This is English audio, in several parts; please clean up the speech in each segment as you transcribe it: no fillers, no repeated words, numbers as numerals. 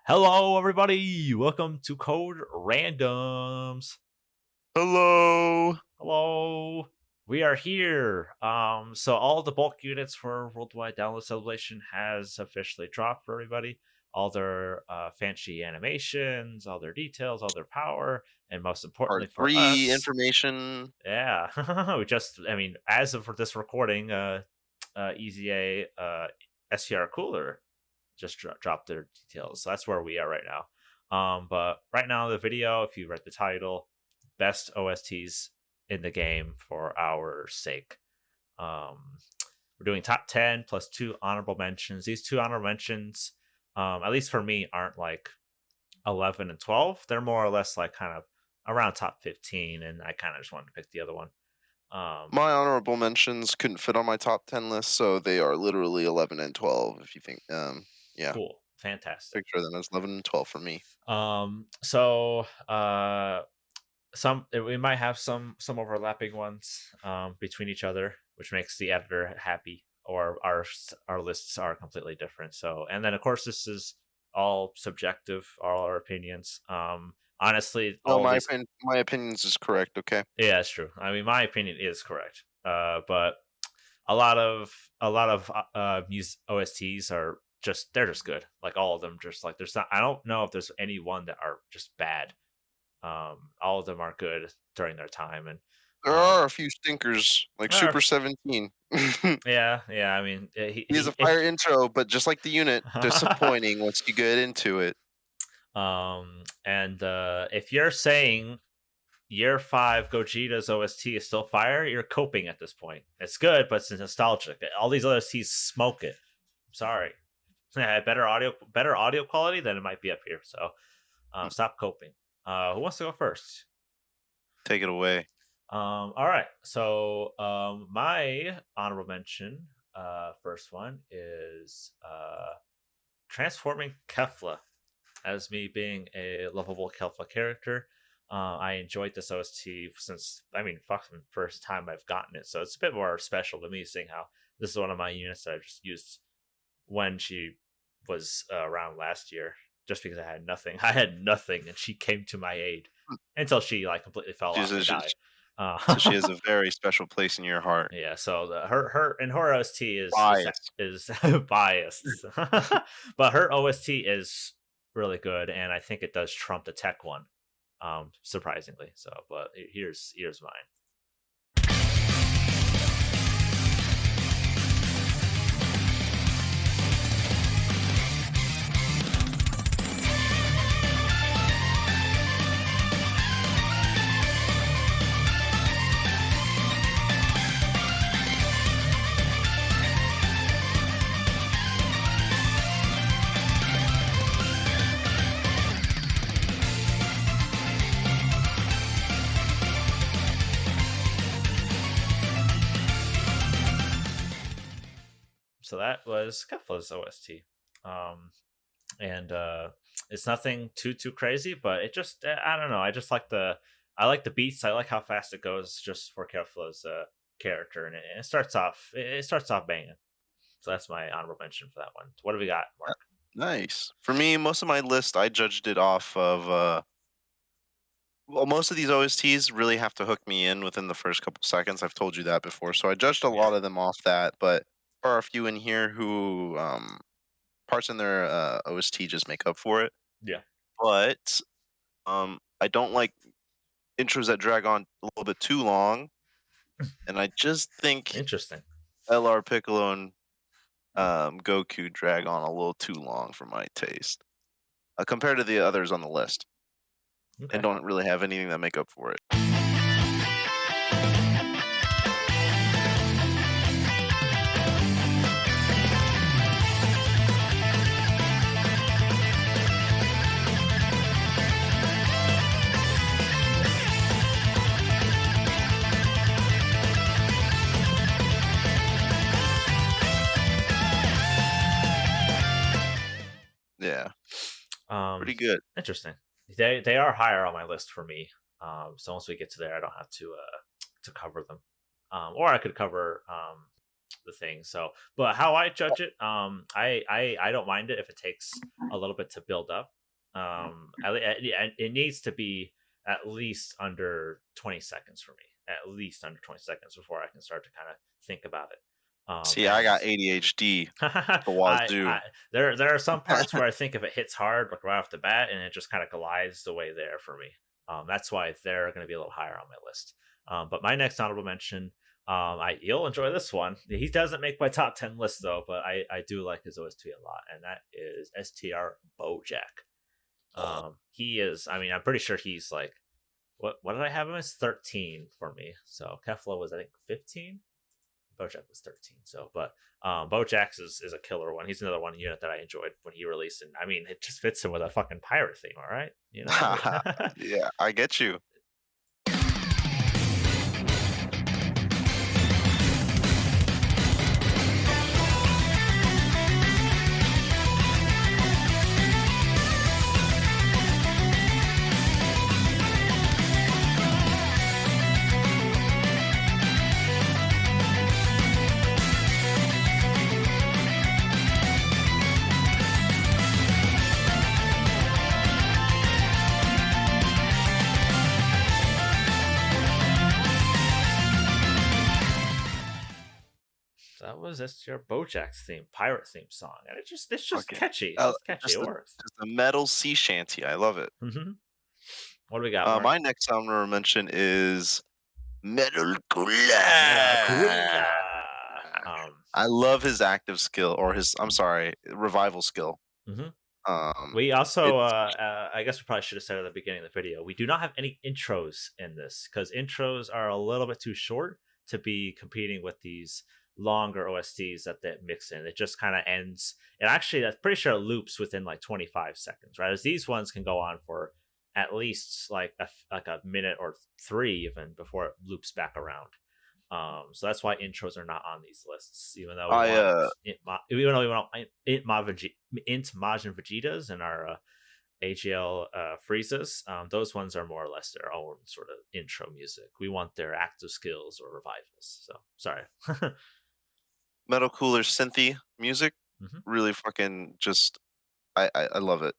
Hello, everybody. Welcome to Code Randoms. Hello. Hello. We are here. So all the bulk units for Worldwide Download Celebration has officially dropped for everybody. All their fancy animations, all their details, all their power, and most importantly Part for 3 us, information. yeah, as of this recording, EZA SCR Cooler just dropped their details. So that's where we are right now. But right now, the video, if you read the title, best OSTs in the game for our sake. We're doing top 10 plus two honorable mentions. These two honorable mentions, at least for me, aren't like 11 and 12. They're more or less like kind of around top 15, and I kind of just wanted to pick the other one. My honorable mentions couldn't fit on my top 10 list, so they are literally 11 and 12 if you think, yeah. Cool, fantastic. Picture them as 11 and 12 for me. So some we might have some overlapping ones between each other, which makes the editor happy. Or our lists are completely different. So, and then of course this is all subjective, all our opinions. Honestly, No, all these. my opinions is correct, okay? Yeah, that's true. I mean, my opinion is correct. But a lot of OSTs are they're just good. Like all of them, just like there's not. I don't know if there's any one that are just bad. All of them are good during their time, and There are a few stinkers, like there Super 17. yeah. I mean, He has a fire intro, but just like the unit, disappointing once you get into it. and if you're saying Year 5 Gogeta's OST is still fire, you're coping at this point. It's good, but it's nostalgic. All these OSTs smoke it. I'm sorry. Yeah, better audio quality, then it might be up here. So stop coping. Who wants to go first? Take it away. All right. So my honorable mention, first one is transforming Kefla. As me being a lovable Kefla character, I enjoyed this OST since fucking first time I've gotten it. So it's a bit more special to me, seeing how this is one of my units that I just used when she was around last year, just because I had nothing. I had nothing, and she came to my aid until she like completely fell She's off a, and died. so she has a very special place in your heart. Yeah, so her OST Bias. is biased, but her OST is really good, and I think it does trump the tech one, surprisingly. So, but here's mine. So that was Kefla's OST, and it's nothing too crazy, but it just I don't know. I like the beats. I like how fast it goes, just for Kefla's character, and it starts off banging. So that's my honorable mention for that one. What do we got, Mark? Nice. For me, most of my list, I judged it off of, well, most of these OSTs really have to hook me in within the first couple seconds. I've told you that before. So I judged a Yeah. lot of them off that, but there are a few in here who, parts in their OST just make up for it. Yeah. But I don't like intros that drag on a little bit too long. And I just think Interesting. LR Piccolo and Goku drag on a little too long for my taste, compared to the others on the list, Okay. and don't really have anything that make up for it. Yeah, pretty good. Interesting. They are higher on my list for me. So once we get to there, I don't have to cover them, or I could cover the thing. But how I judge it, I don't mind it if it takes a little bit to build up. It needs to be at least under 20 seconds for me. At least under 20 seconds before I can start to kind of think about it. See, I And got ADHD the I wazoo. there are some parts where I think if it hits hard, like right off the bat, and it just kind of glides the way there for me. That's why they're going to be a little higher on my list. But my next honorable mention, you'll enjoy this one. He doesn't make my top 10 list though, but I do like his OST a lot, and that is STR BoJack. He is. I mean, I'm pretty sure he's like, what did I have him as 13 for me? So Kefla was I think 15. BoJack was 13. So, but BoJack's is a killer one. He's another one unit that I enjoyed when he released, and I mean, it just fits in with a fucking pirate theme. All right, you know. Yeah, I get you. That was STR BoJack's theme, pirate theme song, and it's just Okay. catchy. It's just catchy. It works. Just a metal sea shanty. I love it. Mm-hmm. What do we got, Mark? My next honorable mention is Metal Meta Cooler. Cooler. I love his active skill, or his, I'm sorry, revival skill. Mhm. Um, We also, it's I guess we probably should have said at the beginning of the video, we do not have any intros in this because intros are a little bit too short to be competing with these longer OSTs that they mix in. It just kind of ends. And actually, I'm pretty sure it loops within like 25 seconds, right? As these ones can go on for at least like a minute or three even before it loops back around. So that's why intros are not on these lists, even though I even though we want Int Majin Vegetas and our AGL Freezes. Those ones are more or less their own sort of intro music. We want their active skills or revivals. So sorry. Metal Cooler synthy music Mhm. really fucking just I love it.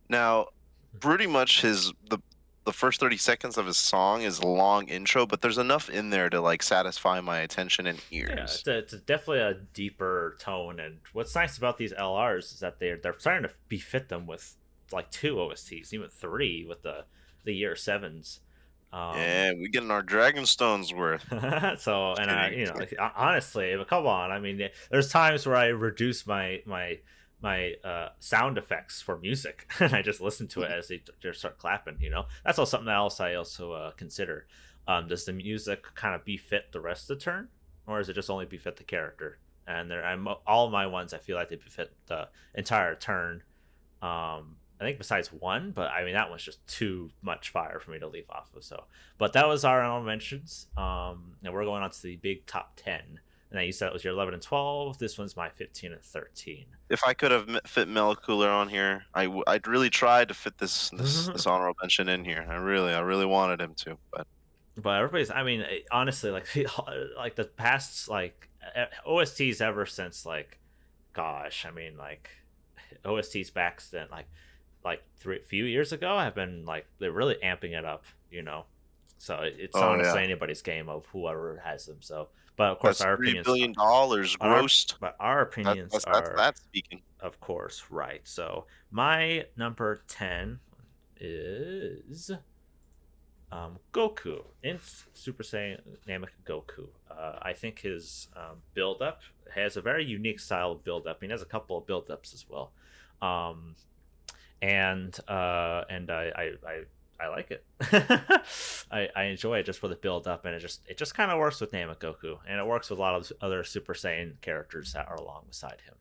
Now, pretty much the first 30 seconds of his song is a long intro, but there's enough in there to like satisfy my attention and Yeah, ears. it's definitely a deeper tone, and what's nice about these LRs is that they're starting to befit them with like two OSTs, even three with the year sevens. Yeah, we getting our Dragonstone's worth. So, and I, Kidding, kidding. honestly, but come on, I mean, there's times where I reduce my sound effects for music, and I just listen to it as they just start clapping. That's also something else I also consider. Does the music kind of befit the rest of the turn, or is it just only befit the character? And all of my ones, I feel like they befit the entire turn. I think besides one, but I mean that one's just too much fire for me to leave off of. So, but that was our honorable mentions. And we're going on to the big top 10. And then you said it was your 11 and 12. This one's my 15 and 13. If I could have fit Metal Cooler on here, I'd really tried to fit this honorable mention in here. I really wanted him to, but Everybody's, I mean, honestly, like like the past like OSTs ever since like, gosh, I mean like OSTs back then like few years ago have been like they're really amping it up. So it's oh honestly yeah, anybody's game of whoever has them. So, but of course that's our opinions, $3 billion grossed. but our opinions are That's speaking. of course right. So my number 10 is Goku in Super Saiyan Namek Goku. I think his build up has a very unique style of build up. He has a couple of build ups as well. Um, and I like it. I enjoy it just for the build up, and it just kind of works with Namek Goku, and it works with a lot of other Super Saiyan characters that are along beside him.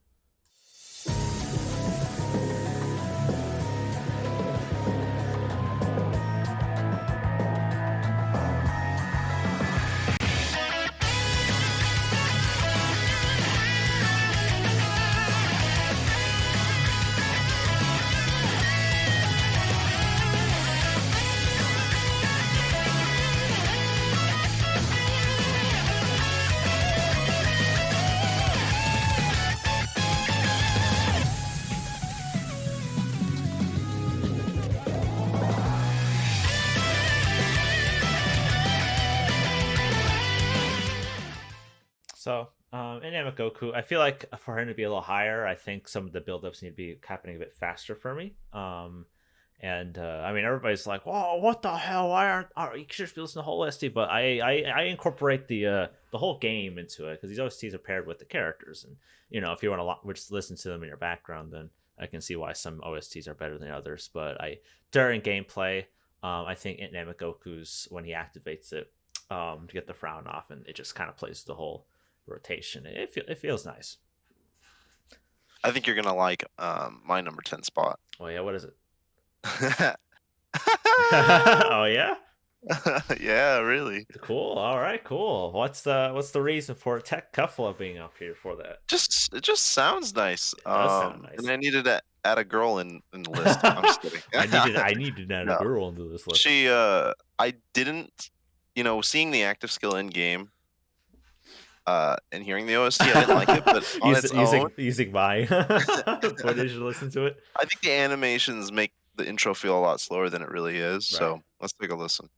So, in Goku, I feel like for him to be a little higher, I think some of the buildups need to be happening a bit faster for me. And I mean, everybody's like, "Whoa, what the hell? Why aren't you should just be listening to the whole OST?" But I incorporate the whole game into it because these OSTs are paired with the characters, and if you want to just listen to them in your background, then I can see why some OSTs are better than others. But during gameplay, I think in Goku's when he activates it to get the frown off, and it just kind of plays the whole rotation. It feels nice. I think you're gonna like my number 10 spot. Oh yeah, what is it? Oh yeah, Yeah, really. cool. All right, cool. What's the reason for Tech Cuffla being up here for that? It just sounds nice. It does sound And nice. I needed to add a girl in the list. I'm just kidding. I needed to add a No. girl into this list. She I didn't seeing the active skill in game and hearing the OST, I didn't like it, but on its own, using my footage to listen to it. I think the animations make the intro feel a lot slower than it really is. Right. So let's take a listen.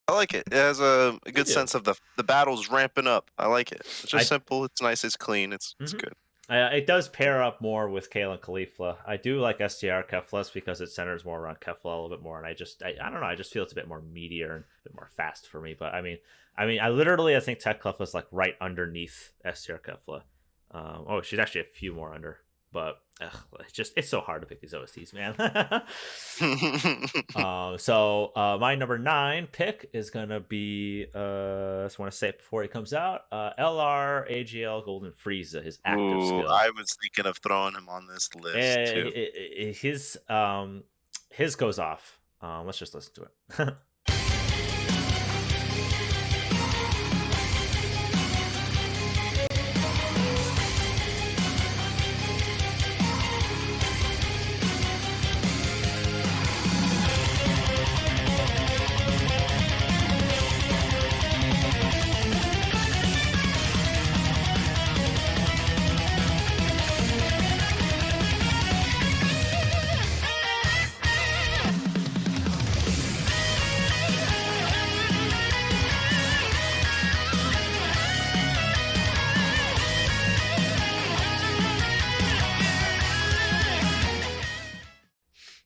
I like it. It has a good you. sense of the battles ramping up. I like it. It's just I simple. It's nice. It's clean. It's Mhm. good. It does pair up more with Kale and Khalifa. I do like STR Keflas because it centers more around Kefla a little bit more, and I don't know. I just feel it's a bit more meatier and a bit more fast for me. But I think Tech Kefla is like right underneath STR Kefla. Oh, she's actually a few more under, but it's so hard to pick these OSTs, man. So my number 9 pick is gonna be I just want to say it before he comes out. LR AGL Golden Frieza, his active Ooh, skill. I was thinking of throwing him on this list too. His goes off. Let's just listen to it.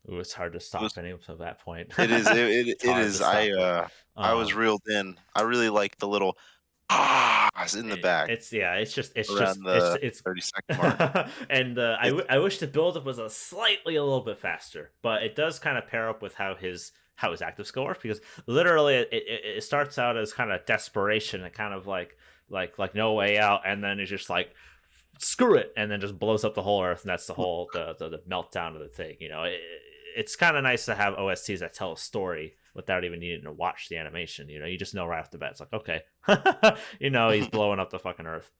Ooh, it's hard to stop any up to that point. It is. It's It hard to is. stop I was it. reeled in. I really like the little ahs in the back It's just around the it's 30-second mark. and It's I wish the build up was a little bit faster, but it does kind of pair up with how his active skill works because literally it starts out as kind of desperation and kind of like no way out, and then it's just like screw it, and then just blows up the whole earth, and that's the whole the meltdown of the thing. It's kind of nice to have OSTs that tell a story without even needing to watch the animation. You just know right off the bat. It's like, okay, he's blowing up the fucking earth.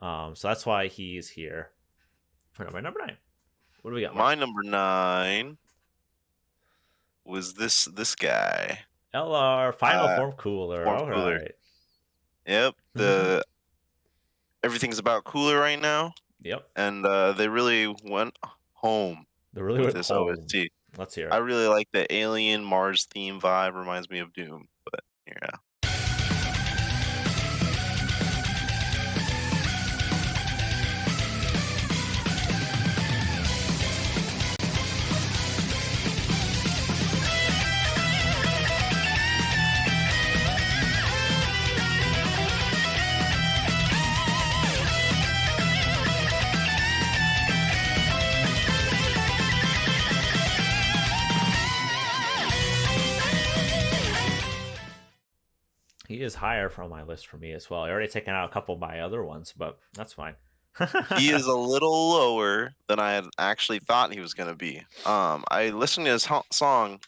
So that's why he's here for number 9. What do we got? my number 9 was this guy. LR Final Uh, Form Cooler. Form All Cooler. right. Yep. Everything's about Cooler right now, Yep. and they really went home They really with went this home. OST. Let's hear I it. really like the alien Mars theme vibe. Reminds me of Doom, but yeah. He is higher from my list for me as well. I already taken out a couple of my other ones, but that's fine. He is a little lower than I had actually thought he was going to be. I listened to his song.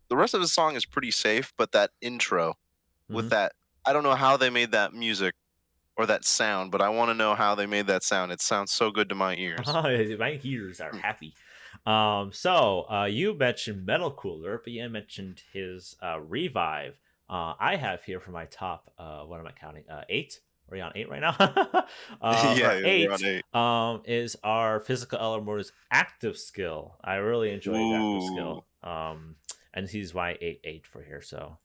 The rest of the song is pretty safe, but that intro with Hmm. that, I don't know how they made that music or that sound, but I want to know how they made that sound. It sounds so good to my ears. My ears are Mm. happy. You mentioned Metal Cooler, but you mentioned his Revive. I have here for my top. What am I counting? Eight. Are we on eight right now? Yeah, For yeah, we're on eight, 8. is our physical elements active skill. I really enjoy his active Ooh. skill. And he's my eight for here. So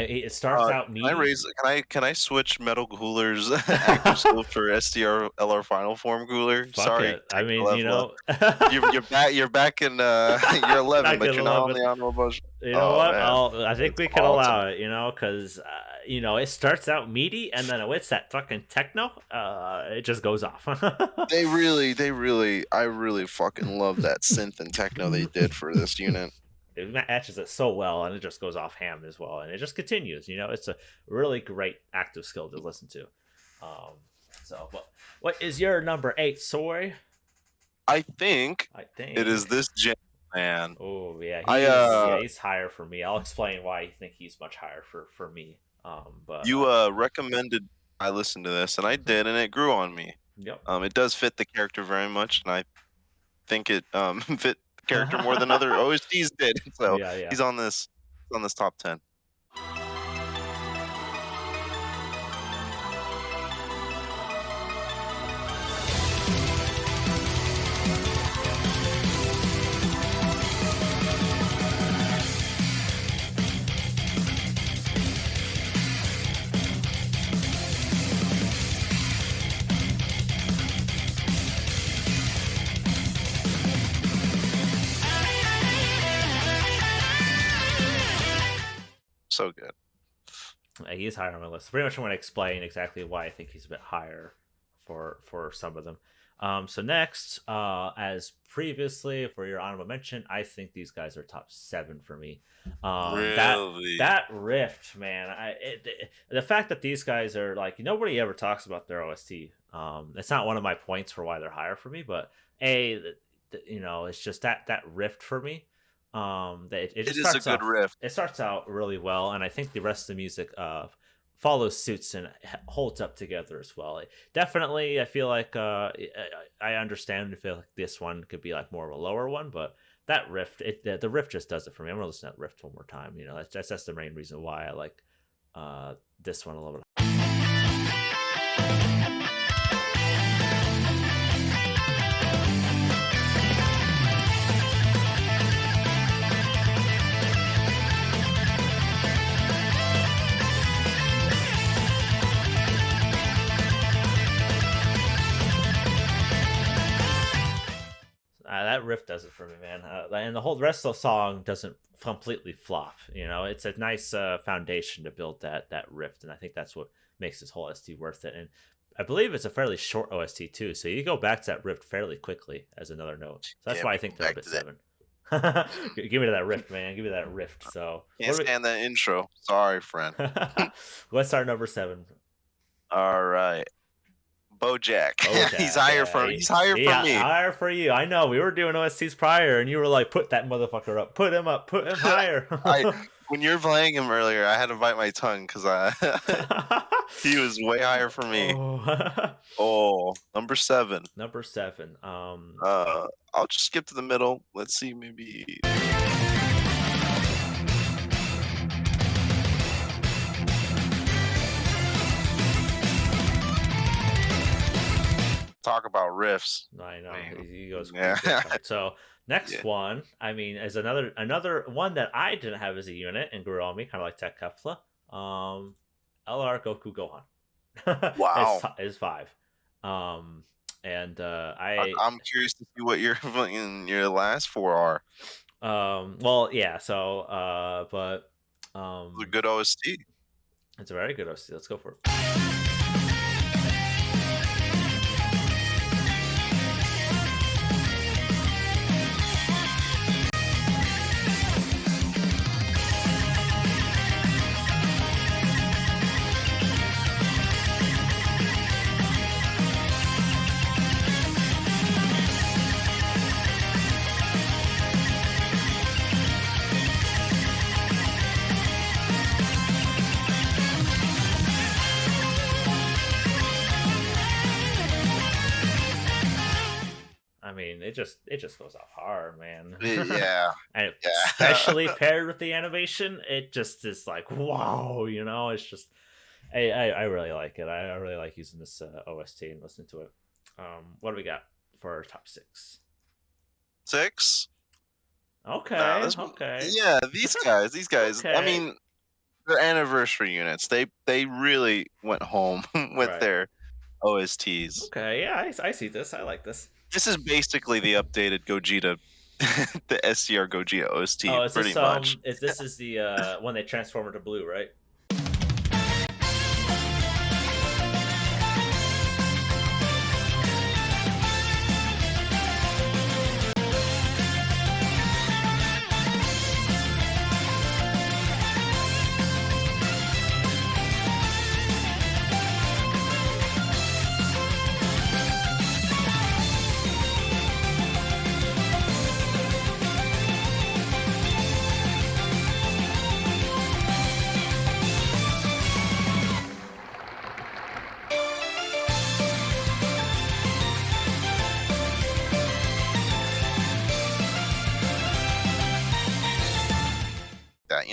it starts out Can I meaty. raise? Can I switch Metal Cooler's active skill for STRLR Final Form Cooler? Fuck Sorry, it. I mean, Techno. You're back in you're 11, Back but in you're not on 11. the honorable mention. You know Oh what? man, I think that's we could awesome. allow it, because, it starts out meaty and then it's that fucking techno. It just goes off. I really fucking love that synth and techno they did for this unit. It matches it so well and it just goes off ham as well. And it just continues, it's a really great active skill to listen to. Um, what is your number eight, Soy? I think I it is think. this gen, man. Oh yeah, I he's higher for me. I'll explain why I think he's much higher for me. But You recommended I listen to this, and I mhm. did, and it grew on me. Yep. It does fit the character very much, and I think it fit the character more than other OSTs did. So Yeah, yeah. he's on this top 10. So good. He's higher on my list. Pretty much, I'm going to explain exactly why I think he's a bit higher for some of them. So next, as previously for your honorable mention, I think these guys are top seven for me. That Really? that rift, man. The fact that these guys are like nobody ever talks about their OST. It's not one of my points for why they're higher for me, but it's just that rift for me. That it It just is a starts good off. riff. It starts out really well, and I think the rest of the music follows suits and holds up together as well. Definitely, I feel like I understand. I feel like this one could be like more of a lower one, but that riff, the riff just does it for me. I'm gonna listen to that riff one more time. That's the main reason why I like this one a little bit. That riff does it for me, man. And the rest of the song doesn't completely flop. It's a nice foundation to build that riff, and I think that's what makes this whole OST worth it. And I believe it's a fairly short OST too, so you go back to that riff fairly quickly. As another note, so that's Yeah, why I we go think they're up back at to that. seven. Give me that riff, man. Give me that riff. So Can't what stand that intro. Sorry, friend. what's our number seven? All right, BoJack. Bojack, yeah, He's higher for yeah, me. higher for you. I know we were doing OSTs prior, and you were like, "Put that motherfucker up, put him up, put him higher." I When you're playing him earlier, I had to bite my tongue because he was way higher for me. Oh, Oh, number 7. number seven. I'll just skip to the middle. Let's see, maybe talk about riffs. I know Man. he goes Yeah. different. So Yeah. next one, I mean, is another one that I didn't have as a unit and grew on me, kind of like Tech Kefla. LR Goku Gohan. Wow. Is 5. And I'm curious to see what your your last four are. well, yeah. So, but The good OST. it's a very good OC. Let's go for it. I mean, it just goes off hard, man. Yeah, And yeah. especially paired with the animation, it just is like wow, it's just I really like it. I really like using this OST and listening to it. What do we got for our top 6? 6. Nah, Okay, this okay, yeah, these guys. I okay. mean, they're anniversary units. They really went home with Right. their OSTs. Okay, yeah, I see this. I like this. This is basically the updated Gogeta, the SCR Gogeta OST, Oh, is pretty this much. this is the when they transform into blue, right?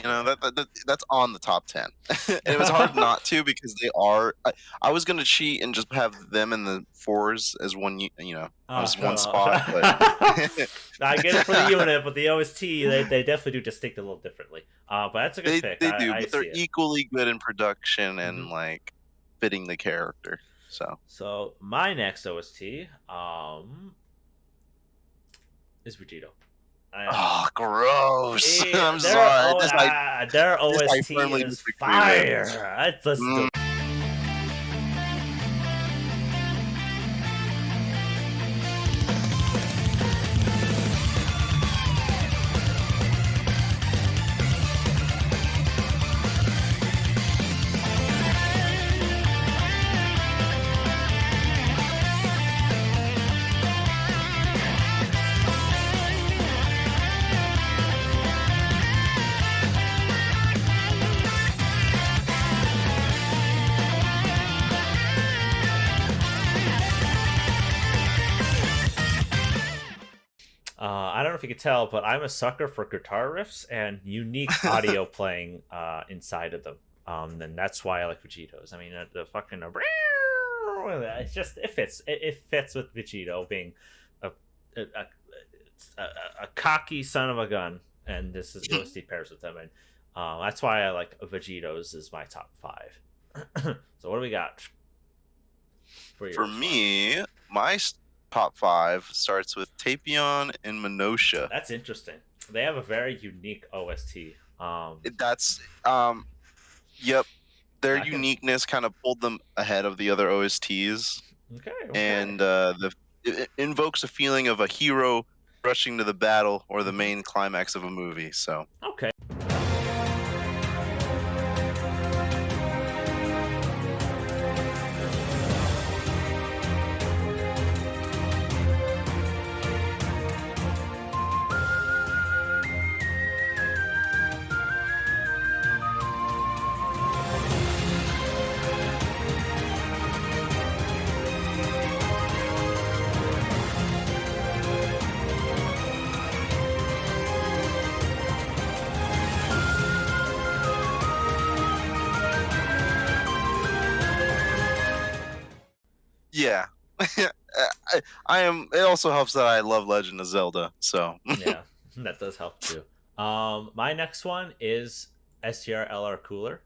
That that's on the top 10. And it was hard not to because they are. I was gonna cheat and just have them in the fours as one, as one So spot, but I get it for the unit, but the OST they definitely do distinct a little differently. But that's a good pick. they do, I but they're see it. equally good in production Hmm. and like fitting the character. So So my next OST is Vegito. And oh, gross! I'm their sorry. their This I OST firmly is disagree with. fire. Let's listen to Mm, it. I don't know if you could tell, but I'm a sucker for guitar riffs and unique audio playing inside of them. And that's why I like Vegito's. I mean, the fucking it's just it fits with Vegito being a a, a, a cocky son of a gun, and this is the OST pairs with him, and that's why I like Vegito's is my top 5. So what do we got for For yours, Mark? me, my top 5 starts with Tapion and Minosha. That's interesting. They have a very unique OST. That's yep. Their I can uniqueness kind of pulled them ahead of the other OSTs, okay, okay. and it invokes a feeling of a hero rushing to the battle or the Hmm. main climax of a movie. So Okay. yeah, I am. It also helps that I love Legend of Zelda. So Yeah, that does help too. My next one is STR LR Cooler.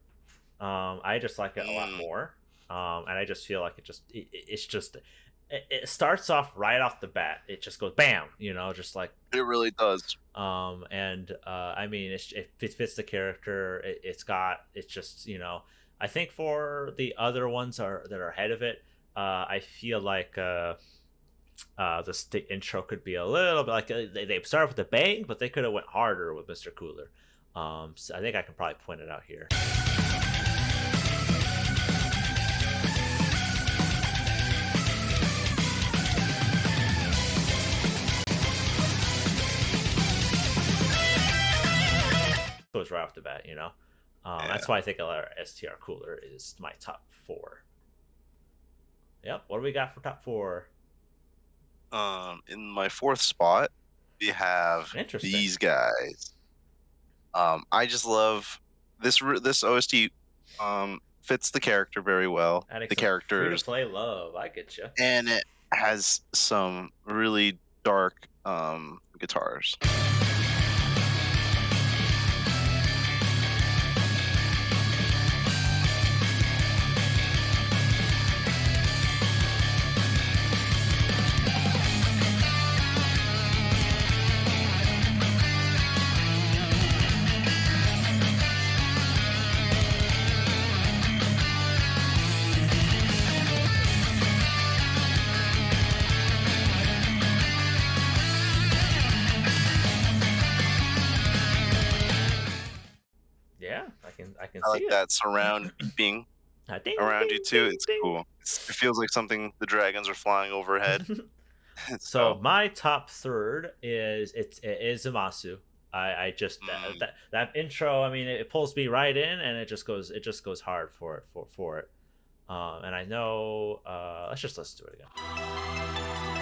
I just like it a lot Mm, more, and I just feel like it's just it starts off right off the bat. It just goes bam, just like it really does. and I mean it fits the character. It's just I think for the other ones are that are ahead of it, I feel like the intro could be a little bit like they started with a bang, but they could have went harder with Mr. Cooler. So I think I can probably point it out here. Goes right off the bat, Yeah. That's why I think STR Cooler is my top four. Yep. What do we got for top four? In my fourth spot, we have Interesting. these guys. I just love this OST. Fits the character very well. Adding The some free to characters, play love. I get you. and it has some really dark guitars. Yeah, I can I see like it. that surround beeping Ding around you ding too. ding It's ding. cool. It feels like something the dragons are flying overhead. So So, my top third is Zamasu. I just mm, that intro. I mean, it pulls me right in, and it just goes hard for it. And I know. Let's just listen to it again.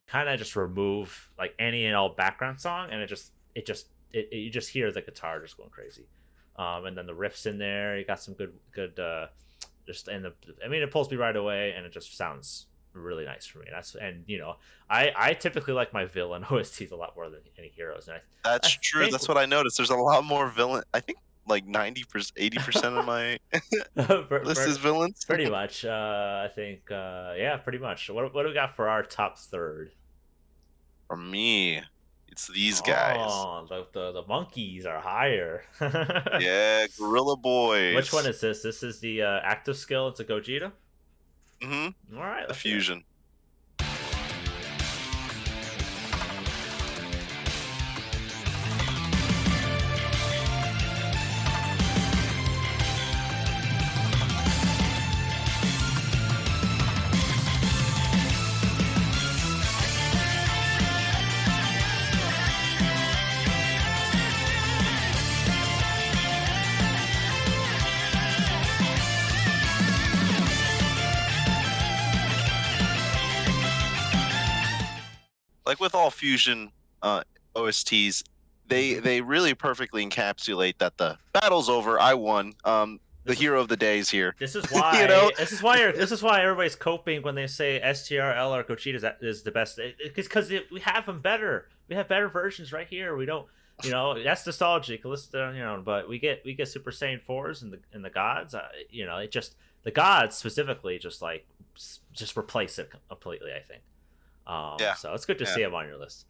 Kind of just remove like any and all background song, and you just hear the guitar just going crazy. And then the riffs in there, you got some good just and I mean it pulls me right away, and it just sounds really nice for me. I typically like my villain OSTs a lot more than any heroes, and I that's true. think That's what I noticed. There's a lot more villain. I think like 90%, 80% of my list is villains. pretty much. I think yeah, pretty much. What do we got for our top third? For me, it's these guys. Oh, the monkeys are higher. Yeah, Gorilla Which one Boys. is this? This is the active skill. It's a Gogeta. Hmm. All right, The let's hear it. fusion. Like with all fusion OSTs, Mhm. they really perfectly encapsulate that the battle's over. I won. The This is hero of the day is here. this is You know, why this is why everybody's coping when they say STRL or Gogeta is the best. Because we have them better. We have better versions right here. We don't. That's nostalgic. Listen, but we get Super Saiyan 4s and the gods. It just the gods specifically just replace it completely. I think. yeah, So it's good to yeah. see him on your list.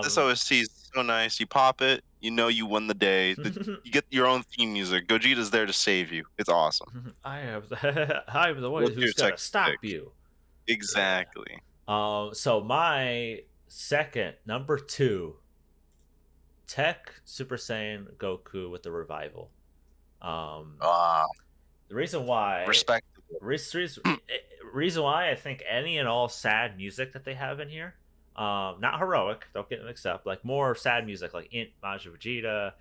This OST is so nice. You pop it, you know you won the day. You get your own theme music. Gogeta's there to save you. It's awesome. I'm the one What's your who's gonna second pick? stop you. Yeah. Exactly. So my second number two, Tech Super Saiyan Goku with the revival. Um, Ah, the reason why respectable. Reese reason why I think any and all sad music that they have in here, not heroic, don't get mixed up, like more sad music, like Int Majin Vegeta,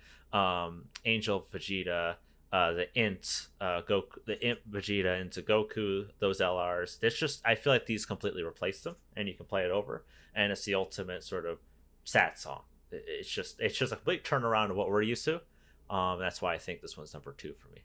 Angel Vegeta, the Int Goku, the Int Vegeta into Goku, those LRs. It's just I feel like these completely replace them, and you can play it over, and it's the ultimate sort of sad song. It's just a complete turnaround of what we're used to. That's why I think this one's number 2 for me.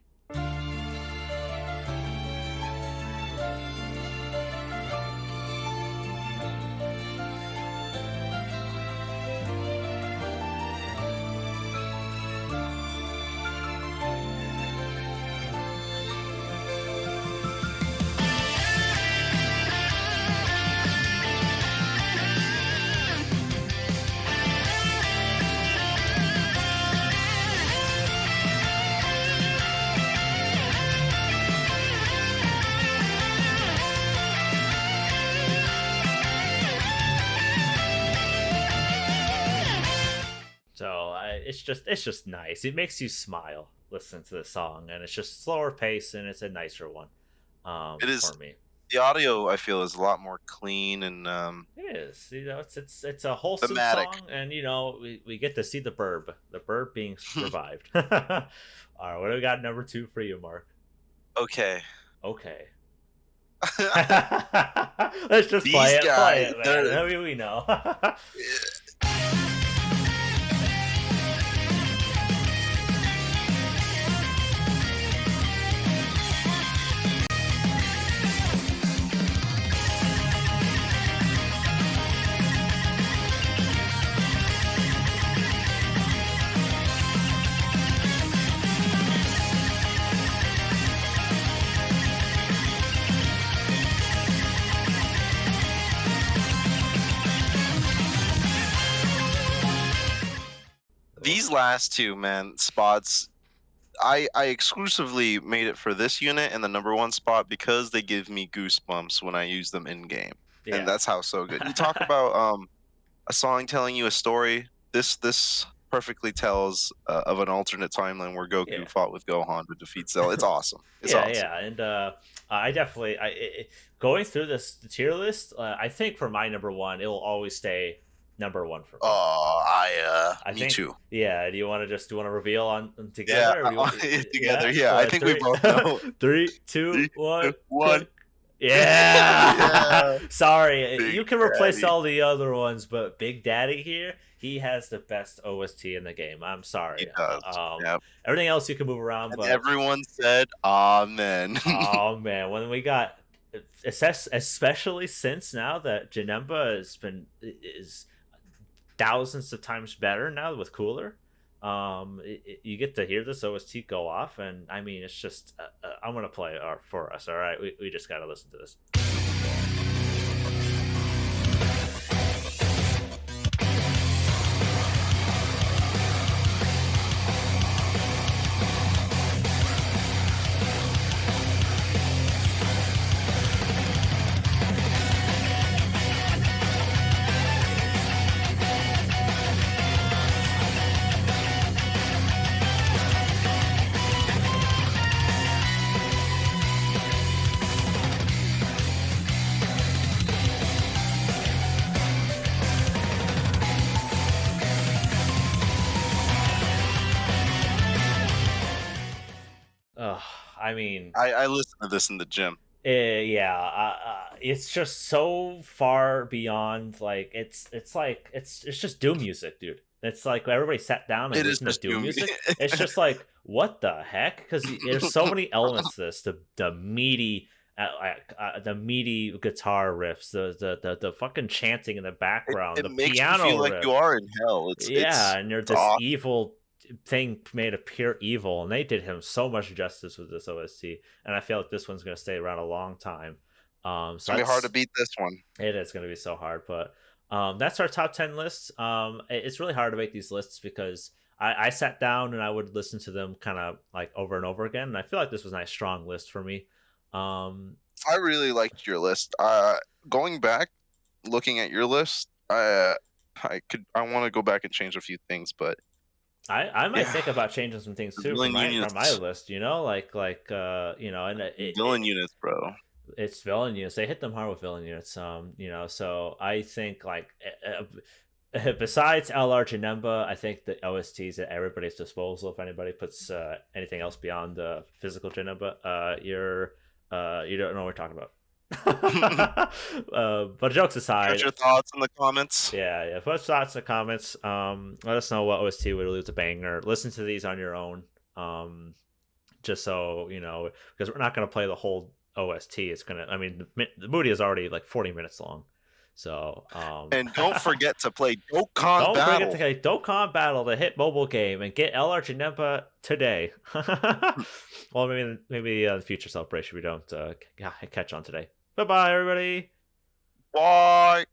So it's just nice. It makes you smile listening to the song, and it's just slower pace, and it's a nicer one. It is For me, the audio. I feel is a lot more clean and it is. It's a wholesome thematic. song, and we get to see the bird being revived. All right, what do we got number 2 for you, Mark? Okay. Okay. Let's just These play guys, it, man. I mean, we know. These last two, man, spots. I exclusively made it for this unit and the number 1 spot because they give me goosebumps when I use them in game, and Yeah. that's how so good. You talk about a song telling you a story. This perfectly tells of an alternate timeline where Goku Yeah. fought with Gohan to defeat Cell. It's awesome. It's Yeah, awesome. yeah, and I definitely going through the tier list. I think for my number 1, it will always stay number 1 for me. Oh, I me think, too. yeah. Do you want to reveal on Yeah, together? Or do you want, together. Yeah, I think we both know. 3, 2, 1, One. click. Yeah. Yeah. Sorry, Big you can replace Daddy. all the other ones, but Big Daddy here, he has the best OST in the game. I'm sorry. He does. Yep. Everything else you can move around, And but everyone said, "Amen." oh man, when we got, especially since now that Janemba is thousands of times better now with Cooler, you get to hear this OST go off, and I mean it's just I'm gonna play it for us. All right, we just gotta listen to this. I mean, I listen to this in the gym. yeah, it's just so far beyond. Like it's just Doom music, dude. It's like everybody sat down and It is listened to just Doom Doom. music. It's just like what the heck? Because there's so many elements to this. The meaty. The meaty guitar riffs, the fucking chanting in the background, It the makes you piano feel like riff. you are in hell. Yeah, and you're it's this awesome. evil thing made of pure evil, and they did him so much justice with this OST, and I feel like this one's going to stay around a long time. So It's gonna be hard to beat this one. it is going to be so hard, but that's our top 10 list. It's really hard to make these lists because I sat down and I would listen to them kind of like over and over again, and I feel like this was a nice strong list for me. I really liked your list. Going back, looking at your list, I want to go back and change a few things, but I might yeah, think about changing some things too villain for my units, list, and villain units, bro. it's villain units. They hit them hard with villain units. So I think like besides LR Janemba, I think the OSTs at everybody's disposal. If anybody puts anything else beyond the physical Janemba, you don't know what we're talking about. But jokes aside, Put your thoughts in the comments. yeah. Put thoughts in the comments. Let us know what OST would lose a banger. Listen to these on your own. Just so you know, because we're not gonna play the whole OST. It's gonna. I mean, the movie is already like 40 minutes long. So, And don't forget to play Dokkan don't Battle. forget to play Dokkan Battle, the hit mobile game, and get LR Janemba today. Well, maybe the future celebration we don't catch on today. Bye bye, everybody. Bye.